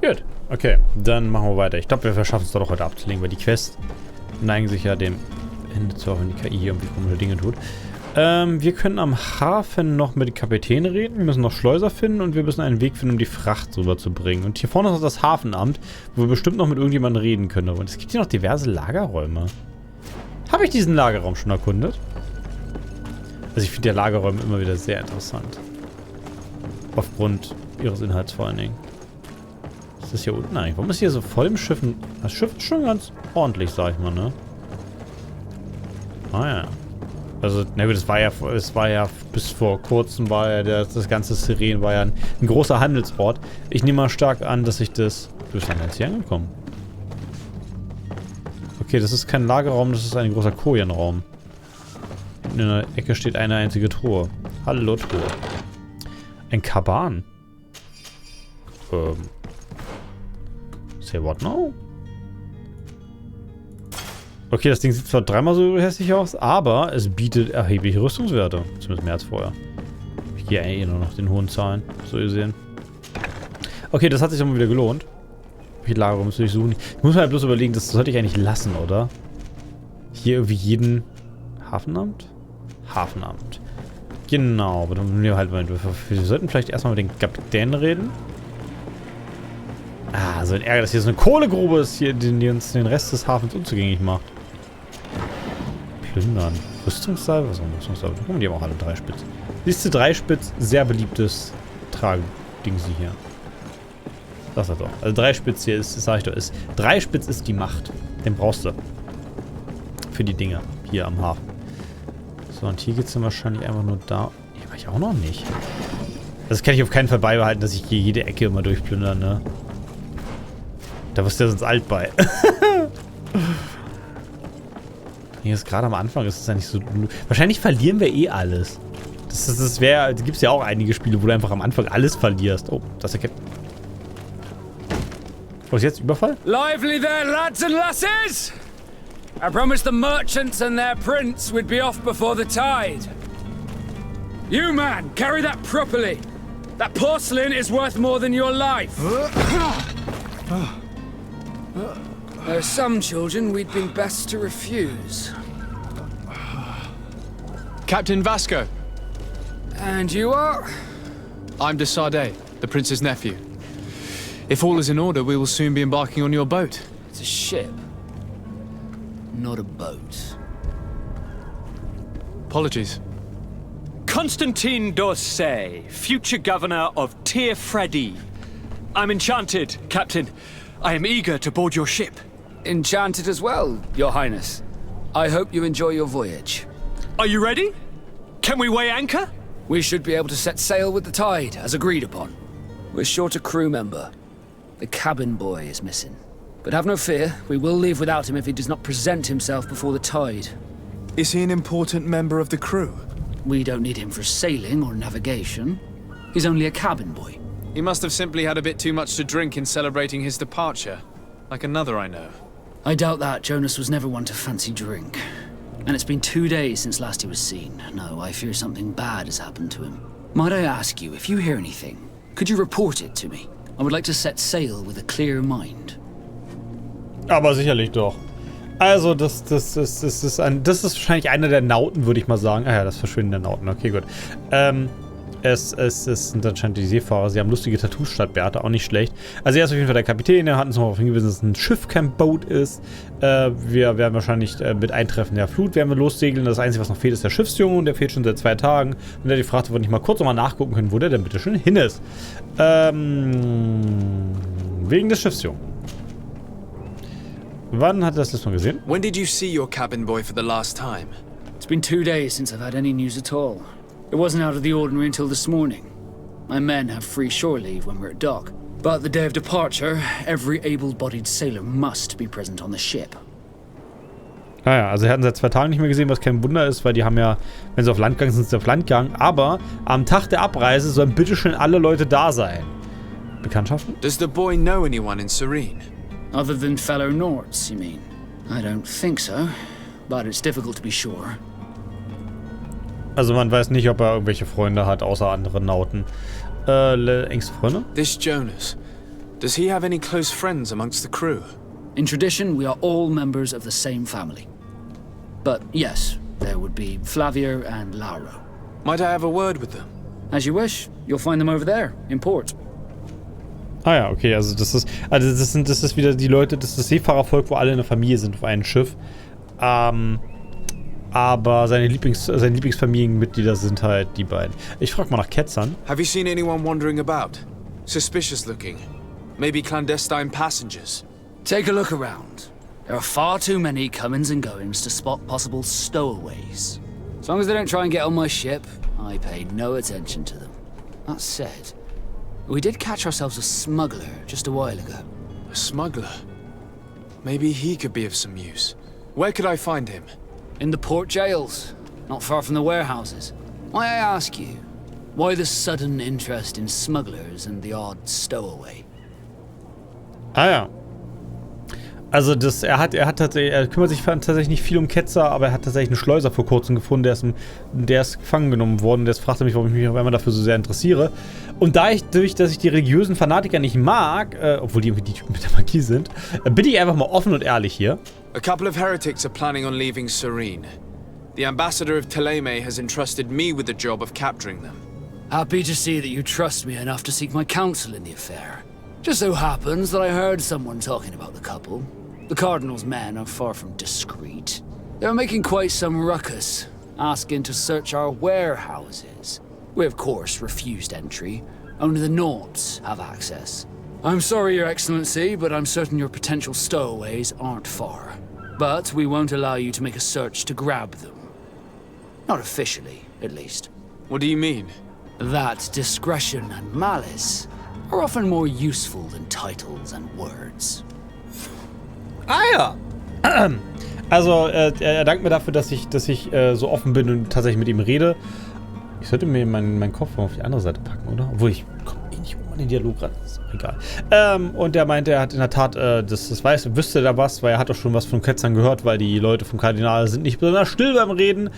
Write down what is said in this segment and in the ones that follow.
Gut. Okay, dann machen wir weiter. Ich glaube, wir schaffen es doch heute abzulegen, weil die Quests neigen sich ja dem Ende zu, auch wenn die KI hier irgendwie komische Dinge tut. Wir können am Hafen noch mit den Kapitän reden. Wir müssen noch Schleuser finden und wir müssen einen Weg finden, um die Fracht rüberzubringen. Und hier vorne ist noch das Hafenamt, wo wir bestimmt noch mit irgendjemandem reden können. Und es gibt hier noch diverse Lagerräume. Habe ich diesen Lagerraum schon erkundet? Also ich finde ja Lagerräume immer wieder sehr interessant. Aufgrund ihres Inhalts vor allen Dingen. Was ist hier unten eigentlich? Warum ist hier so voll im Schiff? Das Schiff ist schon ganz ordentlich, sag ich mal, ne? Ah ja. Also, na gut, es war ja bis vor kurzem war ja das ganze Siren war ja ein großer Handelsort. Ich nehme mal stark an, dass ich das... Du bist dann jetzt hier angekommen. Okay, das ist kein Lagerraum, das ist ein großer Kojenraum. In der Ecke steht eine einzige Truhe. Hallo, Truhe. Ein Kaban. Say what now? Okay, das Ding sieht zwar dreimal so hässlich aus, aber es bietet erhebliche Rüstungswerte. Zumindest mehr als vorher. Ich gehe eh nur noch den hohen Zahlen, so gesehen. Okay, das hat sich immer wieder gelohnt. Wie Lagerraum müsste ich suchen. Ich muss mir halt bloß überlegen, das sollte ich eigentlich lassen, oder? Hier irgendwie jeden... Hafenamt? Hafenamt. Genau, aber dann wir halt mal... Wir sollten vielleicht erstmal mit den Kapitän reden. Ah, so ein Ärger, dass hier so eine Kohlegrube ist, hier, die uns den Rest des Hafens unzugänglich macht. Plündern. Rüstungsseil? Was ist ein Rüstungsseil? Guck mal, die haben auch alle Dreispitz. Siehst du, Dreispitz, sehr beliebtes Trageding sie hier. Das ist doch. Also Dreispitz hier ist, das sag ich doch, ist. Dreispitz ist die Macht. Den brauchst du. Für die Dinger. Hier am Hafen. So, und hier geht es dann wahrscheinlich einfach nur da. Hier war ich auch noch nicht. Das kann ich auf keinen Fall beibehalten, dass ich hier jede Ecke immer durchplündern, ne? Da wirst du ja sonst alt bei. Hier ist gerade am Anfang, ist es ja nicht so... Wahrscheinlich verlieren wir eh alles. Das wäre... Da gibt es ja auch einige Spiele, wo du einfach am Anfang alles verlierst. Oh, das erkennt... Was ist jetzt? Überfall? Lively there, lads and lasses! I promised the merchants and their prince we'd be off before the tide. You, man, carry that properly. That porcelain is worth more than your life. There are some children we'd been best to refuse. Captain Vasco. And you are? I'm de Sardet, the prince's nephew. If all is in order, we will soon be embarking on your boat. It's a ship, not a boat. Apologies. Constantine d'Orsay, future governor of Tir-Freddy. I'm enchanted, Captain. I am eager to board your ship. Enchanted as well, Your Highness. I hope you enjoy your voyage. Are you ready? Can we weigh anchor? We should be able to set sail with the tide, as agreed upon. We're short a crew member. The cabin boy is missing. But have no fear, we will leave without him if he does not present himself before the tide. Is he an important member of the crew? We don't need him for sailing or navigation. He's only a cabin boy. He must have simply had a bit too much to drink in celebrating his departure. Like another I know. I doubt that. Jonas was never one to fancy drink. And it's been 2 days since last he was seen. No, I fear something bad has happened to him. Might I ask you, if you hear anything, could you report it to me? I would like to set sail with a clear mind. Aber sicherlich doch. Also, das ist wahrscheinlich einer der Nauten, würde ich mal sagen. Ah ja, das Verschwinden der Nauten. Okay, gut. Es sind anscheinend die Seefahrer. Sie haben lustige Tattoos statt Bärte, auch nicht schlecht. Also er ist auf jeden Fall der Kapitän. Er hat uns noch darauf hingewiesen, dass es ein Schiff, kein Boot ist. Wir werden wahrscheinlich mit Eintreffen der Flut werden wir lossegeln. Das Einzige, was noch fehlt, ist der Schiffsjunge. Und der fehlt schon seit 2 Tagen. Und der die fragte, ob wir nicht mal kurz nochmal nachgucken können, wo der denn bitte schön hin ist. Wegen des Schiffsjungen. Wann hat er das letzte Mal gesehen? When did you see your cabin boy for the last time? It's been 2 days since I've had any news at all. It wasn't out of the ordinary until this morning. My men have free shore leave when we're at dock. But the day of departure, every able-bodied sailor must be present on the ship. Naja, also er hatten seit 2 Tagen nicht mehr gesehen, was kein Wunder ist, weil die haben ja, wenn sie auf Land gegangen sind, sind sie auf Land gegangen. Aber am Tag der Abreise sollen bitteschön alle Leute da sein. Bekanntschaften? Does the boy know anyone in Serene? Other than fellow Nords, you mean? I don't think so, but it's difficult to be sure. Also man weiß nicht, ob er irgendwelche Freunde hat, außer andere Nauten. Engste Freunde? This Jonas. Does he have any close friends amongst the crew? In tradition, we are all members of the same family. But yes, there would be Flavio and Lauro. Might I have a word with them? As you wish, you'll find them over there, in port. Ah ja, okay, also das ist wieder die Leute, das ist das Seefahrervolk, wo alle in der Familie sind auf einem Schiff. Aber seine Lieblingsfamilienmitglieder sind halt die beiden. Ich frag mal nach Ketzern. Have you seen anyone wandering about? Suspicious looking. Maybe clandestine passengers. Take a look around. There are far too many comings and goings to spot possible stowaways. As long as they don't try and get on my ship, I pay no attention to them. That said, we did catch ourselves a smuggler just a while ago. A smuggler? Maybe he could be of some use. Where could I find him? In the port jails, not far from the warehouses. May I ask you, why the sudden interest in smugglers and the odd stowaway? Ah ja. Also er kümmert sich tatsächlich nicht viel um Ketzer, aber er hat tatsächlich einen Schleuser vor kurzem gefunden, der ist gefangen genommen worden. Der fragte mich, warum ich mich auf einmal dafür so sehr interessiere. Und dadurch, dass ich die religiösen Fanatiker nicht mag, obwohl die irgendwie die Typen mit der Magie sind, bin ich einfach mal offen und ehrlich hier. A couple of heretics are planning on leaving Serene. The ambassador of Teleme has entrusted me with the job of capturing them. Happy to see that you trust me enough to seek my counsel in the affair. Just so happens that I heard someone talking about the couple. The Cardinal's men are far from discreet. They're making quite some ruckus, asking to search our warehouses. We, of course, refused entry. Only the Nauts have access. I'm sorry, Your Excellency, but I'm certain your potential stowaways aren't far. But we won't allow you to make a search to grab them. Not officially, at least. What do you mean? That discretion and malice are often more useful than titles and words. Ah ja. Also, er dankt mir dafür, dass ich so offen bin und tatsächlich mit ihm rede. Ich sollte mir meinen Kopf mal auf die andere Seite packen, oder? Obwohl ich komme eh nicht um an den Dialog ran. Ist auch egal. Und er meinte, er hat in der Tat, wüsste da was, weil er hat doch schon was von Ketzern gehört, weil die Leute vom Kardinal sind nicht besonders still beim Reden.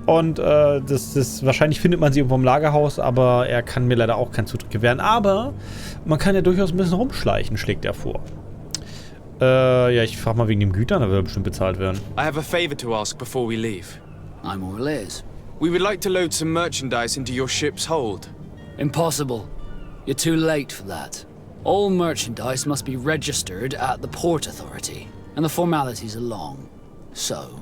Und wahrscheinlich findet man sie irgendwo im Lagerhaus, aber er kann mir leider auch keinen Zutritt gewähren. Aber man kann ja durchaus ein bisschen rumschleichen, schlägt er vor. Ja, ich frage mal wegen dem Gütern, da wird er bestimmt bezahlt werden. I have a favor to ask before we leave. I'm all ears. We would like to load some merchandise into your ship's hold. Impossible. You're too late for that. All merchandise must be registered at the Port Authority, and the formalities are long. So,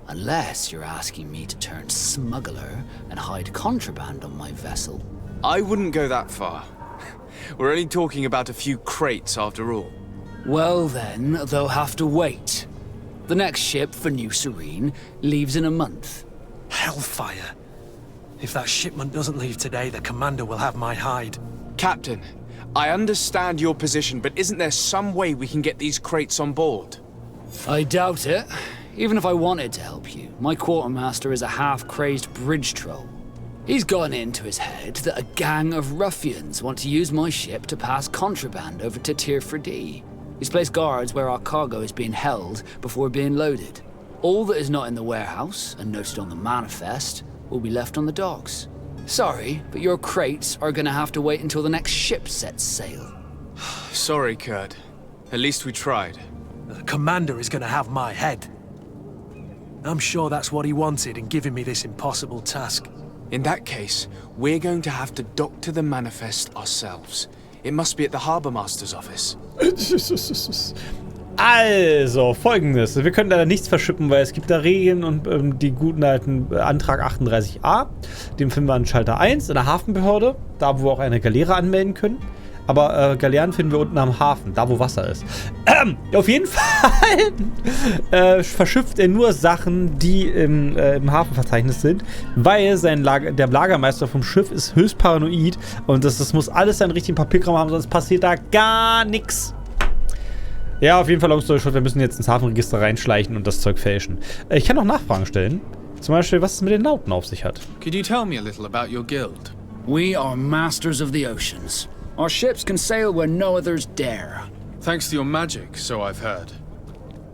unless you're asking me to turn smuggler and hide contraband on my vessel. I wouldn't go that far. We're only talking about a few crates after all. Well then, they'll have to wait. The next ship for New Serene leaves in a month. Hellfire. If that shipment doesn't leave today, the commander will have my hide. Captain, I understand your position, but isn't there some way we can get these crates on board? I doubt it. Even if I wanted to help you, my quartermaster is a half-crazed bridge troll. He's gotten into his head that a gang of ruffians want to use my ship to pass contraband over to Tirfredi. He's placed guards where our cargo is being held before being loaded. All that is not in the warehouse, and noted on the manifest, will be left on the docks. Sorry, but your crates are gonna have to wait until the next ship sets sail. Sorry, Kurt. At least we tried. The commander is gonna have my head. I'm sure that's what he wanted in giving me this impossible task. In that case, we're going to have to doctor the manifest ourselves. It must be at the Harbour Master's office. Also, Folgendes. Wir können leider nichts verschippen, weil es gibt da Regeln und die guten alten Antrag 38a. Den finden wir an Schalter 1 in der Hafenbehörde. Da, wo wir auch eine Galeere anmelden können. Aber Galeeren finden wir unten am Hafen, da wo Wasser ist. Auf jeden Fall verschifft er nur Sachen, die im Hafenverzeichnis sind, weil der Lagermeister vom Schiff ist höchst paranoid und das muss alles seinen richtigen Papierkram haben, sonst passiert da gar nichts. Ja, auf jeden Fall, long story short, wir müssen jetzt ins Hafenregister reinschleichen und das Zeug fälschen. Ich kann auch Nachfragen stellen. Zum Beispiel, was es mit den Nauten auf sich hat. Could you tell me a little about your guild? We are masters of the oceans. Our ships can sail where no others dare. Thanks to your magic, so I've heard.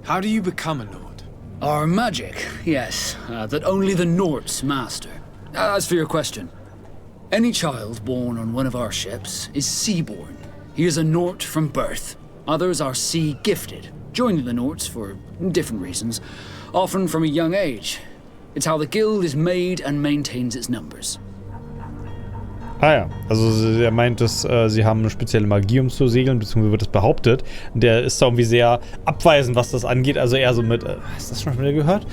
How do you become a Nord? Our magic, yes, that only the Norts master. As for your question, any child born on one of our ships is seaborn. He is a Nort from birth. Others are sea gifted, joining the Norts for different reasons, often from a young age. It's how the guild is made and maintains its numbers. Ah ja, also er meint, dass sie haben eine spezielle Magie, um zu segeln, beziehungsweise wird das behauptet. Der ist da irgendwie sehr abweisend, was das angeht, also eher so mit, hast du das schon wieder gehört?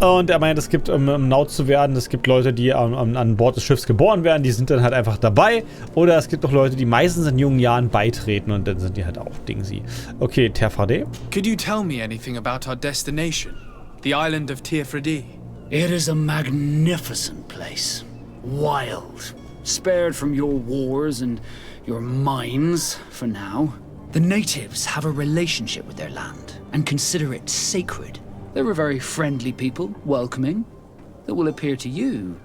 Und er meint, es gibt, um Naut zu werden, es gibt Leute, die an Bord des Schiffs geboren werden, die sind dann halt einfach dabei. Oder es gibt auch Leute, die meistens in jungen Jahren beitreten und dann sind die halt auch Dingsy. Okay, Terfrade. Could you tell me anything about our destination? The island of Tirfredi? It is a magnificent place. Wild. Spared from your wars and your mines, for now. The natives have a relationship with their land and consider it sacred. They're a very friendly people, welcoming, that will appear to you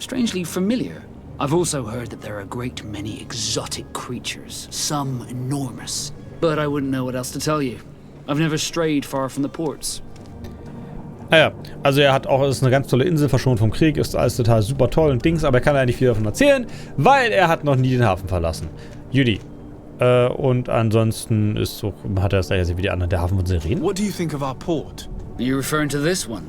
strangely familiar. I've also heard that there are a great many exotic creatures, some enormous. But I wouldn't know what else to tell you. I've never strayed far from the ports. Ah ja, also er hat auch, es ist eine ganz tolle Insel, verschont vom Krieg, ist alles total super toll und Dings, aber er kann eigentlich viel davon erzählen, weil er hat noch nie den Hafen verlassen. Judy. Und ansonsten ist so, hat er das gleiche wie die anderen, der Hafen von Seren. What do you think of our port? Are you referring to this one?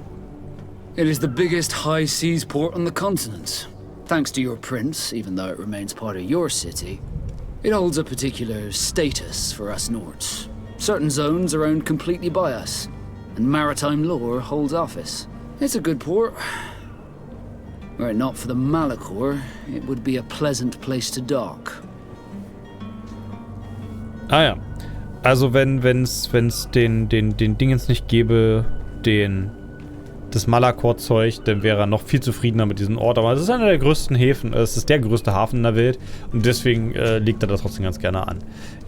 It is the biggest high seas port on the continent. Thanks to your prince, even though it remains part of your city, it holds a particular status for us Norts. Certain zones are owned completely by us. And maritime law holds office. It's a good port. Were it not for the Malachor, it would be a pleasant place to dock. Ah ja. Also wenn's den Dingens nicht gäbe, das Malachor-Zeug, dann wäre er noch viel zufriedener mit diesem Ort. Aber es ist einer der größten Häfen, es ist der größte Hafen in der Welt und deswegen legt er das trotzdem ganz gerne an.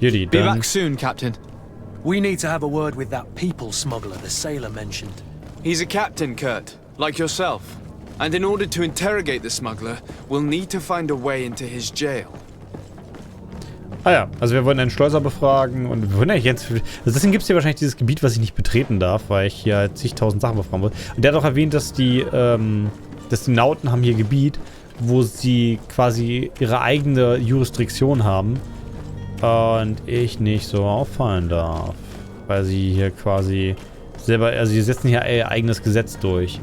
Judy, Be dann... back soon, Captain. We need to have a word with that people smuggler the sailor mentioned. He's a captain, Kurt, like yourself. And in order to interrogate the smuggler, we'll need to find a way into his jail. Ah ja, also wir wollen einen Schleuser befragen und wir wollen eigentlich jetzt... Also deswegen gibt es hier wahrscheinlich dieses Gebiet, was ich nicht betreten darf, weil ich hier halt zigtausend Sachen befragen muss. Und der hat auch erwähnt, dass die Nauten haben hier Gebiet, wo sie quasi ihre eigene Jurisdiktion haben. Und ich nicht so auffallen darf. Weil sie hier quasi selber... Also sie setzen hier ihr eigenes Gesetz durch.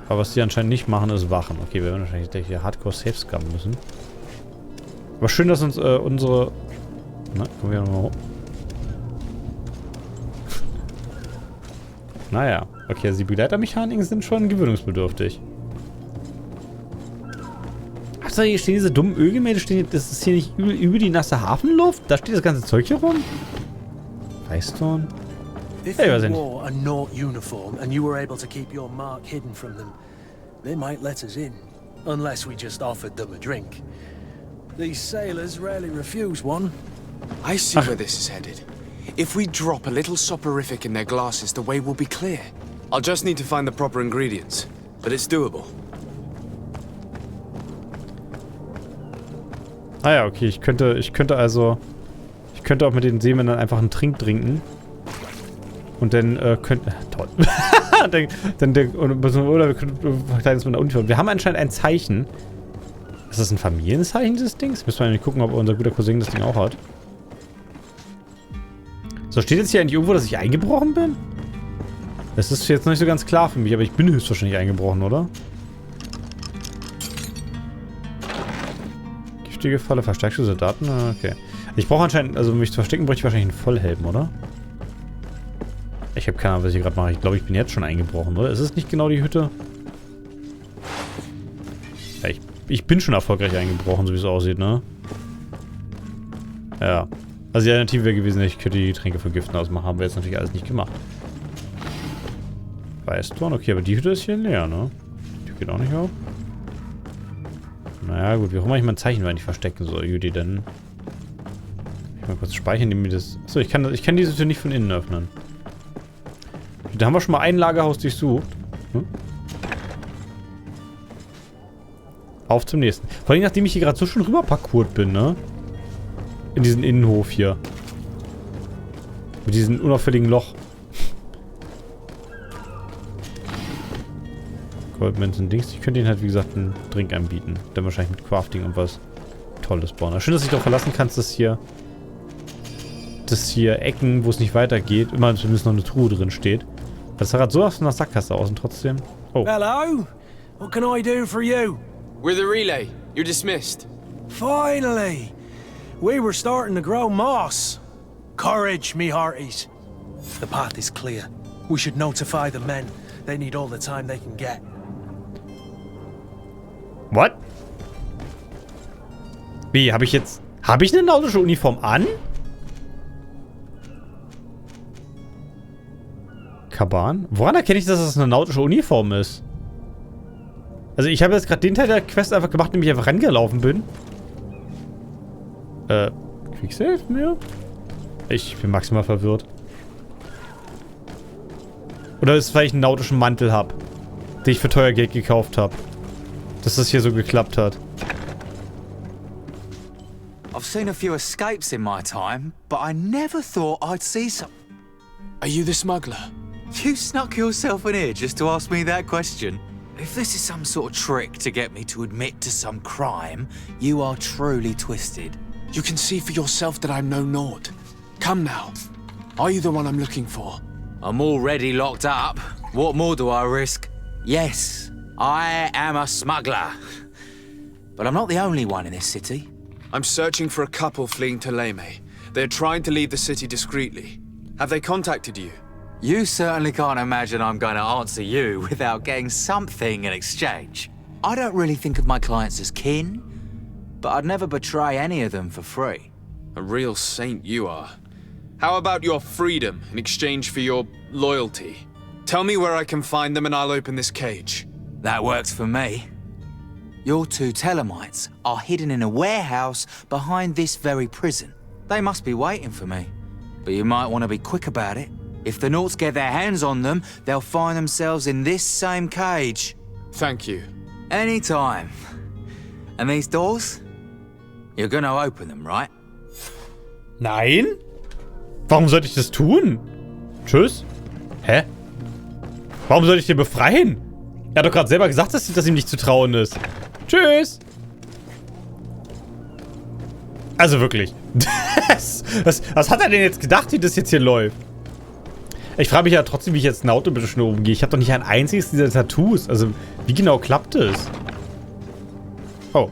Aber was die anscheinend nicht machen, ist wachen. Okay, wir werden wahrscheinlich gleich hier Hardcore Safe scummen müssen. Aber schön, dass uns unsere... Na, kommen wir nochmal hoch. Naja, okay, also die Begleitermechaniken sind schon gewöhnungsbedürftig. Achso, hier stehen diese dummen Ölgemälde, das ist hier nicht über die nasse Hafenluft? Da steht das ganze Zeug hier rum? Weißt du? If Hey, was you denn? wore a Nort uniform and you were able to keep your mark hidden from them, they might let us in, unless we just offered them a drink. These sailors rarely refuse one. I see where this is headed. If we drop a little soporific in their glasses, the way will be clear. I'll just need to find the proper ingredients, but it's doable. Ah ja, okay, ich könnte auch mit den Seemännern einfach einen Trink trinken. Und dann toll. Oder wir können verkleiden uns mit einer Uniform. Wir haben anscheinend ein Zeichen. Ist das ein Familienzeichen, dieses Dings? Müssen wir eigentlich gucken, ob unser guter Cousin das Ding auch hat. So, steht jetzt hier eigentlich irgendwo, dass ich eingebrochen bin? Das ist jetzt noch nicht so ganz klar für mich, aber ich bin höchstwahrscheinlich eingebrochen, oder? Giftige Falle, verstärkte Soldaten? Okay. Ich brauche anscheinend, also um mich zu verstecken, bräuchte ich wahrscheinlich einen Vollhelm, oder? Ich habe keine Ahnung, was ich gerade mache. Ich glaube, ich bin jetzt schon eingebrochen, oder? Ist es nicht genau die Hütte? Ja, ich bin schon erfolgreich eingebrochen, so wie es aussieht, ne? Ja. Also die Alternative wäre gewesen, ich könnte die Getränke vergiften ausmachen. Haben wir jetzt natürlich alles nicht gemacht. Weißt du? Okay, aber die Hütte ist hier leer, ne? Die geht auch nicht auf. Naja, gut. Wie auch immer ich mein Zeichen nicht verstecken soll, Judy, denn... Ich mal kurz speichern, indem mir das... Achso, ich kann diese Tür nicht von innen öffnen. Da haben wir schon mal ein Lagerhaus durchsucht. Hm? Auf zum nächsten. Vor allem, nachdem ich hier gerade so schön rüber parkourt bin, ne? In diesen Innenhof hier. Mit diesem unauffälligen Loch. Goldmünzen Dings. Ich könnte ihnen halt, wie gesagt, einen Drink anbieten. Dann wahrscheinlich mit Crafting und was tolles Spawner. Schön, dass du dich darauf verlassen kannst, dass hier Ecken, wo es nicht weitergeht, immer zumindest noch eine Truhe drin steht. Das sah gerade so aus einer Sackgasse aus und trotzdem... Oh. Hello? What can I do for you? We're the relay. You're dismissed. Finally! We were starting to grow moss. Courage, me hearties. The path is clear. We should notify the men. They need all the time they can get. What? Wie, habe ich eine nautische Uniform an? Kaban? Woran erkenne ich, dass das eine nautische Uniform ist? Also ich habe jetzt gerade den Teil der Quest einfach gemacht, indem ich einfach rangelaufen bin. Quicksave mir? Ich bin maximal verwirrt. Oder ist es, weil ich einen nautischen Mantel habe, den ich für teuer Geld gekauft habe, dass das hier so geklappt hat. I've seen a few escapes in my time, but I never thought I'd see some. Are you the smuggler? You snuck yourself in here just to ask me that question? If this is some sort of trick to get me to admit to some crime, you are truly twisted. You can see for yourself that I'm no Nord. Come now. Are you the one I'm looking for? I'm already locked up. What more do I risk? Yes, I am a smuggler. But I'm not the only one in this city. I'm searching for a couple fleeing to Leme. They're trying to leave the city discreetly. Have they contacted you? You certainly can't imagine I'm going to answer you without getting something in exchange. I don't really think of my clients as kin, but I'd never betray any of them for free. A real saint you are. How about your freedom in exchange for your loyalty? Tell me where I can find them and I'll open this cage. That works for me. Your two Telemites are hidden in a warehouse behind this very prison. They must be waiting for me. But you might want to be quick about it. If the Nauts get their hands on them, they'll find themselves in this same cage. Thank you. Anytime. And these doors? You're gonna open them, right? Nein? Warum sollte ich das tun? Tschüss? Hä? Warum sollte ich den befreien? Er hat doch gerade selber gesagt, dass ihm nicht zu trauen ist. Tschüss! Also wirklich. Was hat er denn jetzt gedacht, wie das jetzt hier läuft? Ich frage mich ja trotzdem, wie ich jetzt Naute bitte schnell umgehe. Ich habe doch nicht ein einziges dieser Tattoos. Also, wie genau klappt es? Oh.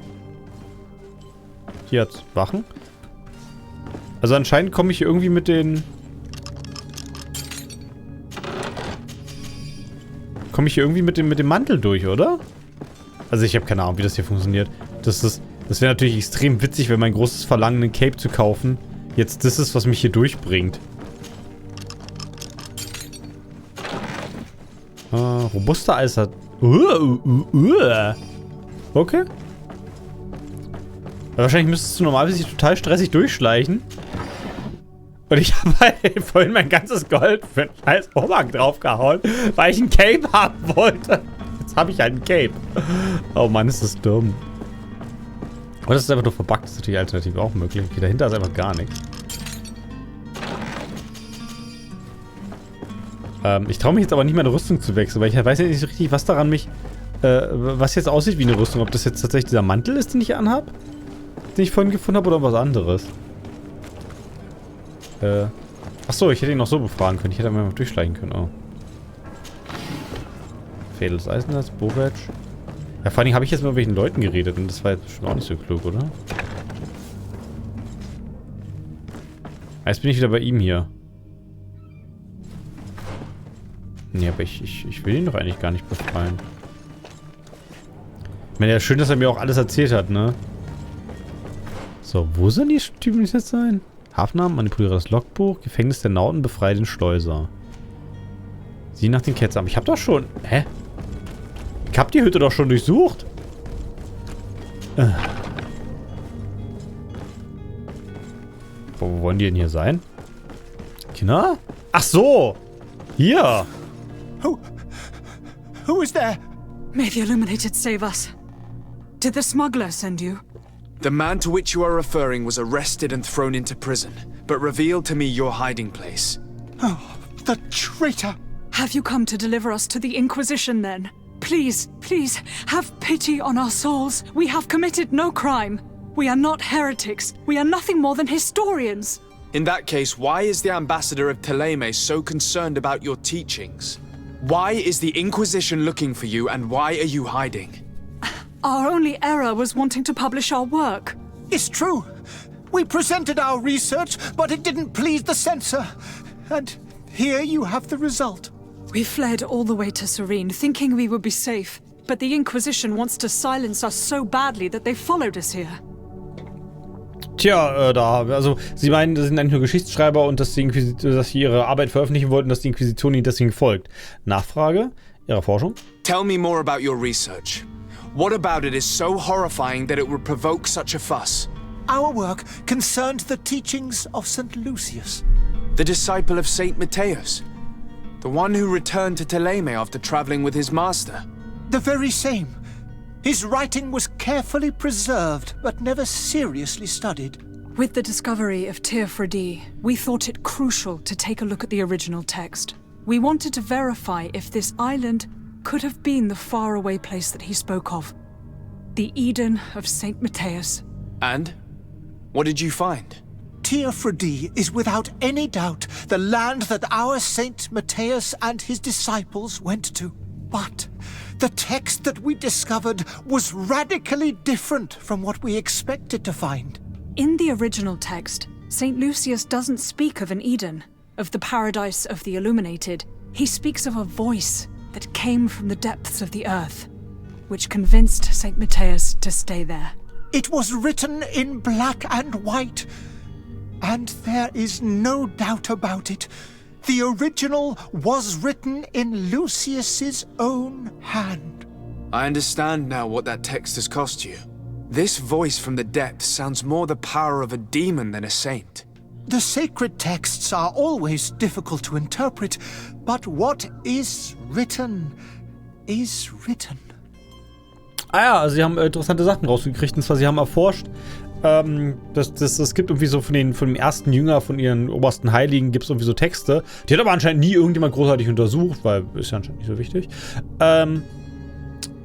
Hier hat's Wachen. Also anscheinend komme ich hier irgendwie mit den... Komme ich hier irgendwie mit dem Mantel durch, oder? Also ich habe keine Ahnung, wie das hier funktioniert. Das wäre natürlich extrem witzig, wenn mein großes Verlangen, einen Cape zu kaufen, jetzt das ist, was mich hier durchbringt. Robuster als hat... Okay. Aber wahrscheinlich müsstest du normalerweise total stressig durchschleichen. Und ich habe halt vorhin mein ganzes Gold für einen scheiß Ohrmark draufgehauen, weil ich ein Cape haben wollte. Jetzt habe ich halt ein Cape. Oh Mann, ist das dumm. Aber das ist einfach nur verbuggt. Das ist natürlich alternativ auch möglich. Okay, dahinter ist einfach gar nichts. Ich traue mich jetzt aber nicht, meine Rüstung zu wechseln, weil ich weiß ja nicht so richtig, was daran mich... was jetzt aussieht wie eine Rüstung. Ob das jetzt tatsächlich dieser Mantel ist, den ich anhab? Den ich vorhin gefunden habe, oder was anderes. Achso, ich hätte ihn noch so befragen können. Ich hätte einfach durchschleichen können. Oh. Fädel des Eisennetz, Bovetsch. Ja, vor allem habe ich jetzt mit welchen Leuten geredet und das war jetzt schon auch nicht so klug, oder? Jetzt bin ich wieder bei ihm hier. Nee, aber ich will ihn doch eigentlich gar nicht befreien. Ich meine, ja, schön, dass er mir auch alles erzählt hat, ne? So, wo sollen die Typen jetzt sein? Hafennamen, manipuliere das Logbuch, Gefängnis der Nauten, befreie den Schleuser. Sieh nach den Ketzern. Ich hab doch schon... Hä? Ich hab die Hütte doch schon durchsucht. Wo wollen die denn hier sein? Kinder? Ach so! Hier! Who is there? May the Illuminated save us. Did the smuggler send you? The man to which you are referring was arrested and thrown into prison, but revealed to me your hiding place. Oh, the traitor! Have you come to deliver us to the Inquisition then? Please, please, have pity on our souls. We have committed no crime. We are not heretics. We are nothing more than historians. In that case, why is the ambassador of Thélème so concerned about your teachings? Why is the Inquisition looking for you, and why are you hiding? Our only error was wanting to publish our work. It's true. We presented our research, but it didn't please the censor. And here you have the result. We fled all the way to Serene, thinking we would be safe. But the Inquisition wants to silence us so badly that they followed us here. Tja, also, sie meinen, das sind eigentlich nur Geschichtsschreiber und dass sie ihre Arbeit veröffentlichen wollten, dass die Inquisition ihnen deswegen folgt. Nachfrage ihrer Forschung? Tell me more about your research. What about it is so horrifying that it would provoke such a fuss? Our work concerned the teachings of St. Lucius. The disciple of Saint Matthias. The one who returned to Thélème after traveling with his master. The very same. His writing was carefully preserved, but never seriously studied. With the discovery of Tir Freddy, we thought it crucial to take a look at the original text. We wanted to verify if this island could have been the faraway place that he spoke of. The Eden of Saint Matthias. And? What did you find? Tir Freddy is without any doubt the land that our Saint Matthias and his disciples went to. But the text that we discovered was radically different from what we expected to find. In the original text, St. Lucius doesn't speak of an Eden, of the paradise of the illuminated. He speaks of a voice that came from the depths of the earth, which convinced St. Matthias to stay there. It was written in black and white, and there is no doubt about it. The original was written in Lucius's own hand. I understand now what that text has cost you. This voice from the depths sounds more the power of a demon than a saint. The sacred texts are always difficult to interpret, but what is written is written. Ah ja, also sie haben interessante Sachen rausgekriegt, und zwar sie haben erforscht, es gibt irgendwie so von dem ersten Jünger, von ihren obersten Heiligen, gibt es irgendwie so Texte. Die hat aber anscheinend nie irgendjemand großartig untersucht, weil ist ja anscheinend nicht so wichtig.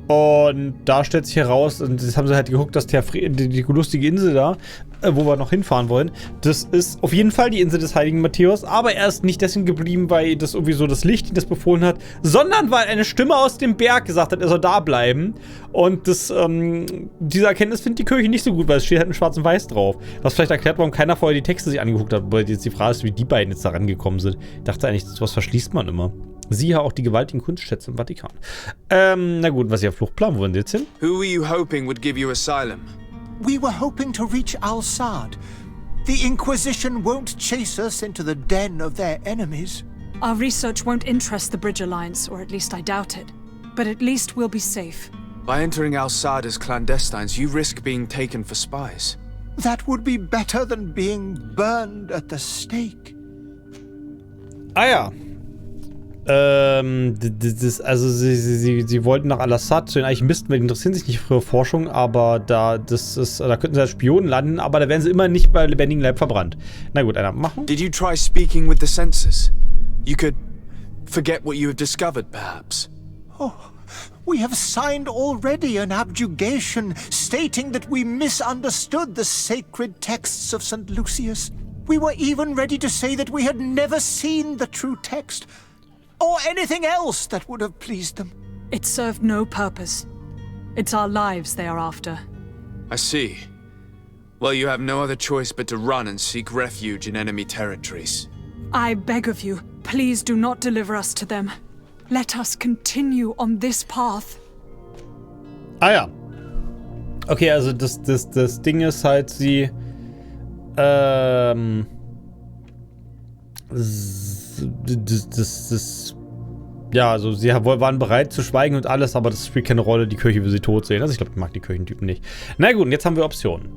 Und da stellt sich heraus, und das haben sie halt geguckt, dass die lustige Insel da, wo wir noch hinfahren wollen, das ist auf jeden Fall die Insel des heiligen Matthäus, aber er ist nicht deswegen geblieben, weil das irgendwie so das Licht ihn das befohlen hat, sondern weil eine Stimme aus dem Berg gesagt hat, er soll da bleiben. Und diese Erkenntnis findet die Kirche nicht so gut, weil es steht halt in schwarz und weiß drauf. Was vielleicht erklärt, warum keiner vorher die Texte sich angeguckt hat, weil jetzt die Frage ist, wie die beiden jetzt da rangekommen sind. Ich dachte eigentlich, sowas verschließt man immer. Siehe auch die gewaltigen Kunstschätze im Vatikan. Na gut, was ist Ihr Fluchtplan? Wo wollen Sie jetzt hin? Who were you hoping would give you asylum? We were hoping to reach Al-Sad. The Inquisition won't chase us into the den of their enemies. Our research won't interest the Bridge Alliance, or at least I doubt it. But at least we'll be safe. By entering Al-Sad as clandestines, you risk being taken for spies. That would be better than being burned at the stake. Ah ja. Also sie wollten nach Al-Assad zu den eigentlich Misten, weil die interessieren sich nicht für Forschung, aber da könnten sie als Spionen landen, aber da werden sie immer nicht bei lebendigem Leib verbrannt. Na gut, einer machen. Did you try speaking with the censors? You could forget what you have discovered, perhaps. Oh, we have signed already an abjugation stating that we misunderstood the sacred texts of St. Lucius. We were even ready to say that we had never seen the true text. Or anything else that would have pleased them. It served no purpose. It's our lives they are after. I see. Well, you have no other choice but to run and seek refuge in enemy territories. I beg of you, please do not deliver us to them. Let us continue on this path. Ah ja. Okay, also das Ding ist halt, sie ja, also sie waren bereit zu schweigen und alles, aber das spielt keine Rolle, die Kirche will sie tot sehen. Also ich glaube, ich mag die Kirchentypen nicht. Na gut, und jetzt haben wir Optionen.